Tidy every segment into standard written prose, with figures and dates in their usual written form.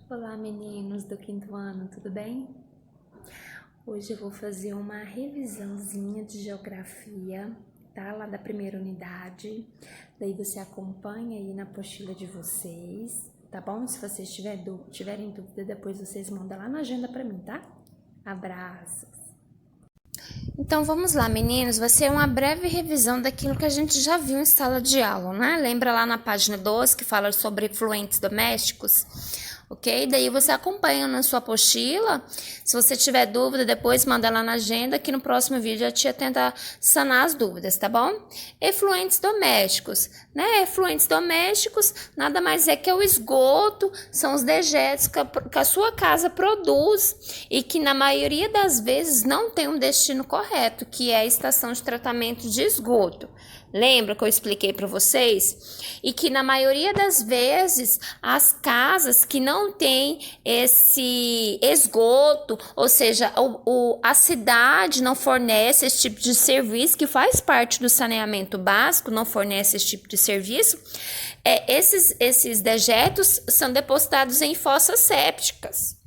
Olá, meninos do quinto ano, tudo bem? Hoje eu vou fazer uma revisãozinha de geografia, tá? Lá da primeira unidade. Daí você acompanha aí na apostila de vocês, tá bom? Se vocês tiverem dúvida, depois vocês mandam lá na agenda pra mim, tá? Abraços! Então vamos lá, meninos, vai ser uma breve revisão daquilo que a gente já viu em sala de aula, né? Lembra lá na página 12 que fala sobre efluentes domésticos? Ok? Daí você acompanha na sua apostila. Se você tiver dúvida, depois manda lá na agenda que no próximo vídeo a tia tenta sanar as dúvidas, tá bom? Efluentes domésticos, né? Efluentes domésticos nada mais é que o esgoto, são os dejetos que a sua casa produz e que na maioria das vezes não tem um destino correto, que é a estação de tratamento de esgoto. Lembra que eu expliquei para vocês? E que na maioria das vezes as casas que não têm esse esgoto, ou seja, a cidade não fornece esse tipo de serviço, que faz parte do saneamento básico, não fornece esse tipo de serviço, esses dejetos são depositados em fossas sépticas.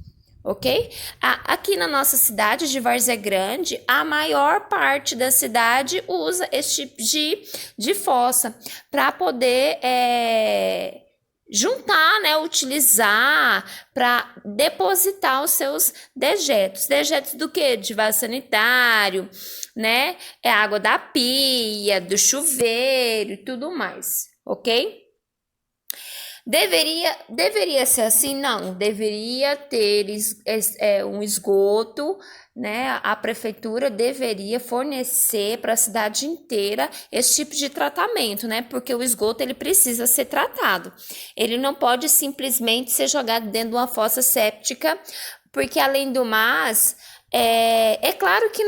Ok? Aqui na nossa cidade de Várzea Grande, a maior parte da cidade usa esse tipo de fossa para poder juntar, né, utilizar para depositar os seus dejetos. Dejetos do que? De vaso sanitário, né? É água da pia, do chuveiro e tudo mais, ok? Deveria ser assim? Não, deveria ter um esgoto, né? A prefeitura deveria fornecer para a cidade inteira esse tipo de tratamento, né? Porque o esgoto ele precisa ser tratado. Ele não pode simplesmente ser jogado dentro de uma fossa séptica, porque além do mais, é claro que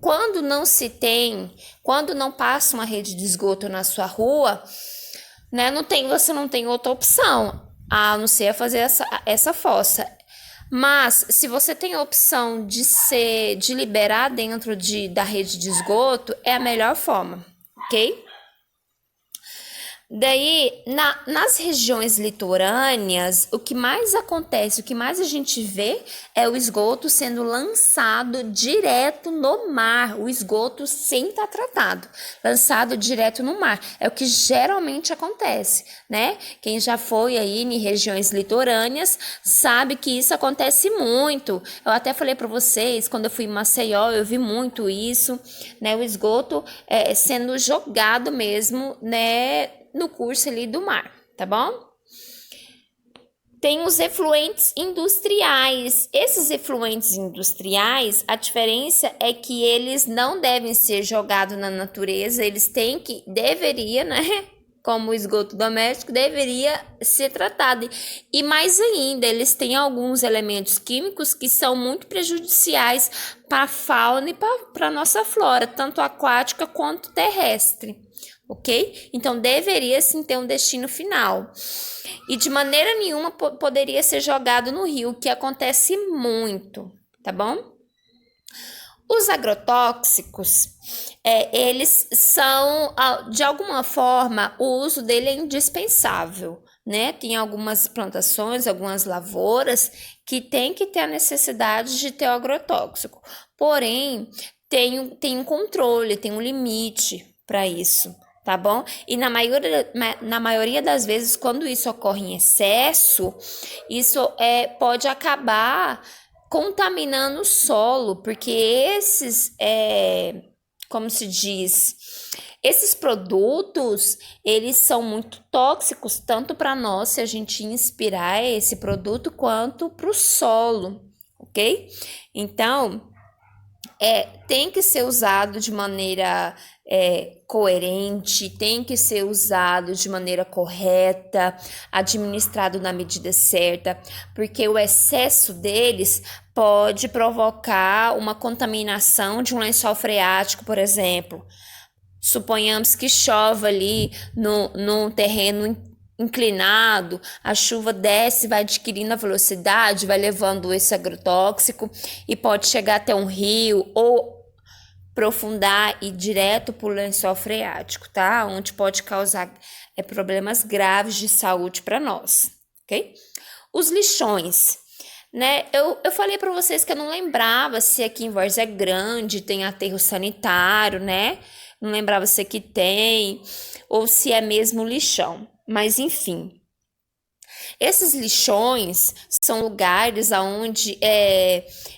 quando não passa uma rede de esgoto na sua rua, né? Você não tem outra opção a não ser fazer essa fossa. Mas se você tem a opção de liberar dentro da rede de esgoto, é a melhor forma, ok? Daí, nas regiões litorâneas, o que mais acontece, o que mais a gente vê é o esgoto sendo lançado direto no mar, o esgoto sem estar tratado, lançado direto no mar. É o que geralmente acontece, né? Quem já foi aí em regiões litorâneas sabe que isso acontece muito. Eu até falei para vocês, quando eu fui em Maceió, eu vi muito isso, né? O esgoto sendo jogado mesmo, né? No curso ali do mar, tá bom? Tem os efluentes industriais. Esses efluentes industriais, a diferença é que eles não devem ser jogados na natureza, deveria, né? Como o esgoto doméstico, deveria ser tratado. E mais ainda, eles têm alguns elementos químicos que são muito prejudiciais para a fauna e para a nossa flora, tanto aquática quanto terrestre. Ok? Então, deveria sim ter um destino final. E de maneira nenhuma poderia ser jogado no rio, que acontece muito, tá bom? Os agrotóxicos, eles são, de alguma forma, o uso dele é indispensável, né? Tem algumas plantações, algumas lavouras que tem que ter a necessidade de ter o agrotóxico. Porém, tem um controle, tem um limite para isso. Tá bom? E na maioria das vezes, quando isso ocorre em excesso, isso pode acabar contaminando o solo, porque como se diz, esses produtos, eles são muito tóxicos, tanto para nós, se a gente inspirar esse produto, quanto para o solo, ok? Então, tem que ser usado de maneira coerente, tem que ser usado de maneira correta, administrado na medida certa, porque o excesso deles pode provocar uma contaminação de um lençol freático, por exemplo. Suponhamos que chova ali num terreno inclinado, a chuva desce, vai adquirindo a velocidade, vai levando esse agrotóxico e pode chegar até um rio ou aprofundar e ir direto para o lençol freático, tá? Onde pode causar problemas graves de saúde para nós, ok? os lixões, né? Eu falei para vocês que eu não lembrava se aqui em Várzea Grande tem aterro sanitário, né? Não lembrava se aqui tem ou se é mesmo lixão. Mas enfim, esses lixões são lugares onde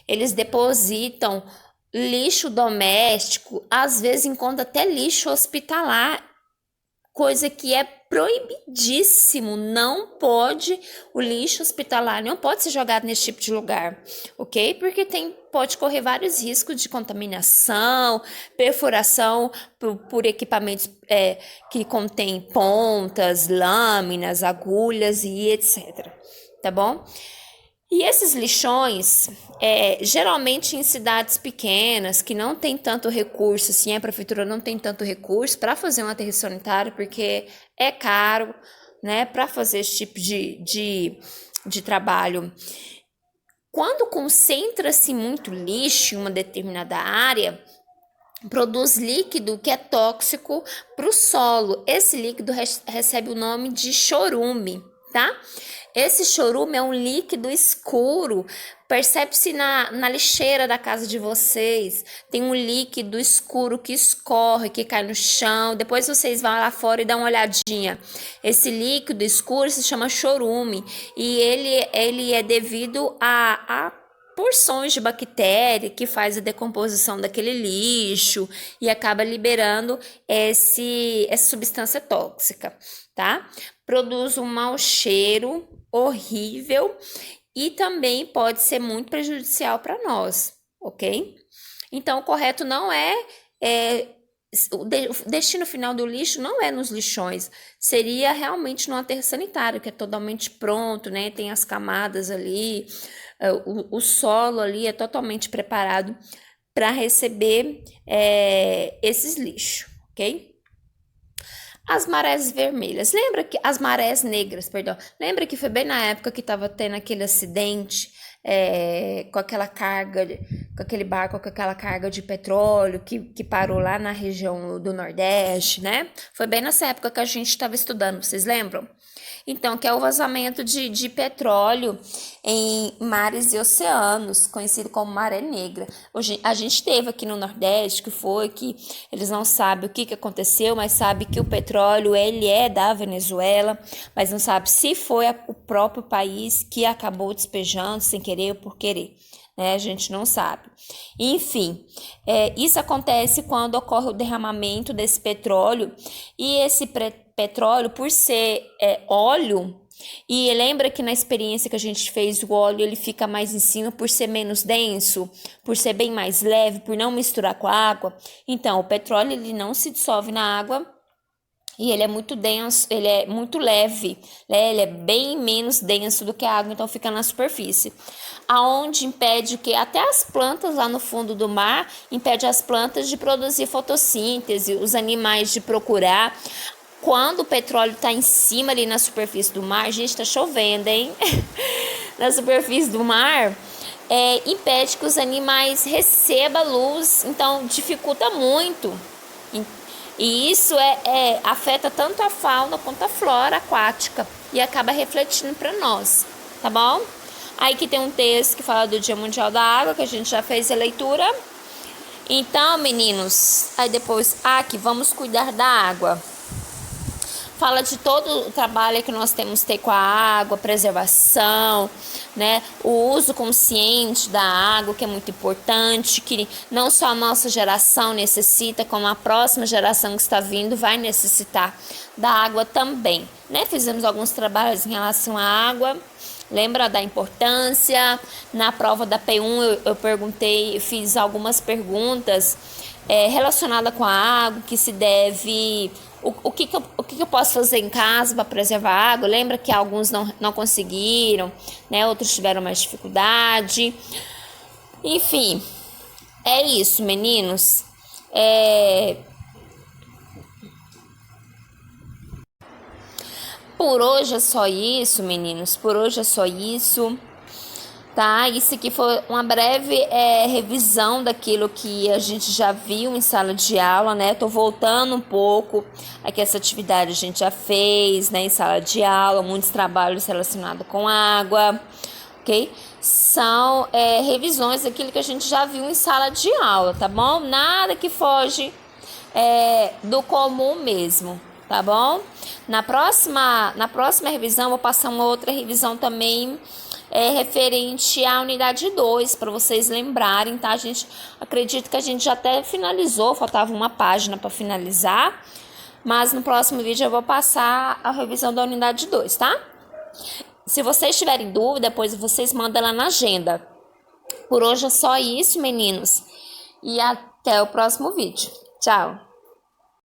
eles depositam lixo doméstico, às vezes encontra até lixo hospitalar, coisa que é proibidíssimo, não pode, o lixo hospitalar não pode ser jogado nesse tipo de lugar, ok? Porque pode correr vários riscos de contaminação, perfuração por equipamentos que contêm pontas, lâminas, agulhas e etc, tá bom? E esses lixões, geralmente em cidades pequenas, que não tem tanto recurso, assim, a prefeitura não tem tanto recurso para fazer um aterro sanitário, porque é caro, né, para fazer esse tipo de trabalho. Quando concentra-se muito lixo em uma determinada área, produz líquido que é tóxico para o solo. Esse líquido recebe o nome de chorume, tá? Esse chorume é um líquido escuro, percebe-se na lixeira da casa de vocês, tem um líquido escuro que escorre, que cai no chão, depois vocês vão lá fora e dão uma olhadinha. Esse líquido escuro se chama chorume e ele é devido a porções de bactéria que faz a decomposição daquele lixo e acaba liberando essa substância tóxica, tá? Produz um mau cheiro horrível e também pode ser muito prejudicial para nós, ok? Então, o correto não o destino final do lixo não é nos lixões, seria realmente no aterro sanitário, que é totalmente pronto, né? Tem as camadas ali, o solo ali é totalmente preparado para receber esses lixos, ok? As marés vermelhas, as marés negras, perdão, lembra que foi bem na época que estava tendo aquele acidente com aquela carga, com aquele barco, com aquela carga de petróleo que parou lá na região do Nordeste, né? Foi bem nessa época que a gente estava estudando, vocês lembram? Então, que é o vazamento de petróleo em mares e oceanos, conhecido como maré negra. Hoje, a gente teve aqui no Nordeste, que eles não sabem o que aconteceu, mas sabe que o petróleo ele é da Venezuela, mas não sabe se foi o próprio país que acabou despejando sem querer ou por querer. A gente não sabe. Enfim, isso acontece quando ocorre o derramamento desse petróleo e esse petróleo, por ser óleo, e lembra que na experiência que a gente fez, o óleo ele fica mais em cima por ser menos denso, por ser bem mais leve, por não misturar com a água. Então, o petróleo ele não se dissolve na água e ele é muito denso, ele é muito leve, né? Ele é bem menos denso do que a água, então fica na superfície. Aonde impede que até as plantas lá no fundo do mar, impede as plantas de produzir fotossíntese, os animais de procurar. Quando o petróleo está em cima ali na superfície do mar, gente, está chovendo, hein? Na superfície do mar, impede que os animais recebam luz, então dificulta muito. E isso afeta tanto a fauna quanto a flora aquática e acaba refletindo para nós, tá bom? Aí que tem um texto que fala do Dia Mundial da Água, que a gente já fez a leitura. Então, meninos, aí depois, aqui, vamos cuidar da água. Fala de todo o trabalho que nós temos que ter com a água, preservação, né? O uso consciente da água, que é muito importante, que não só a nossa geração necessita, como a próxima geração que está vindo vai necessitar da água também, né? Fizemos alguns trabalhos em relação à água. Lembra da importância? Na prova da P1 eu perguntei, fiz algumas perguntas relacionadas com a água, que se deve... O que eu posso fazer em casa para preservar a água? Lembra que alguns não conseguiram, né? Outros tiveram mais dificuldade. Enfim, é isso, meninos. Por hoje é só isso, meninos. Por hoje é só isso. tá? Isso aqui foi uma breve revisão daquilo que a gente já viu em sala de aula, né? Tô voltando um pouco aqui, essa atividade a gente já fez, né, em sala de aula, muitos trabalhos relacionados com água, ok? São revisões daquilo que a gente já viu em sala de aula, tá bom? Nada que foge do comum mesmo, tá bom? Na próxima revisão, eu vou passar uma outra revisão também referente à unidade 2, para vocês lembrarem, tá? Acredito que a gente já até finalizou, faltava uma página para finalizar, mas no próximo vídeo eu vou passar a revisão da unidade 2, tá? Se vocês tiverem dúvida, depois vocês mandam lá na agenda. Por hoje é só isso, meninos, e até o próximo vídeo. Tchau!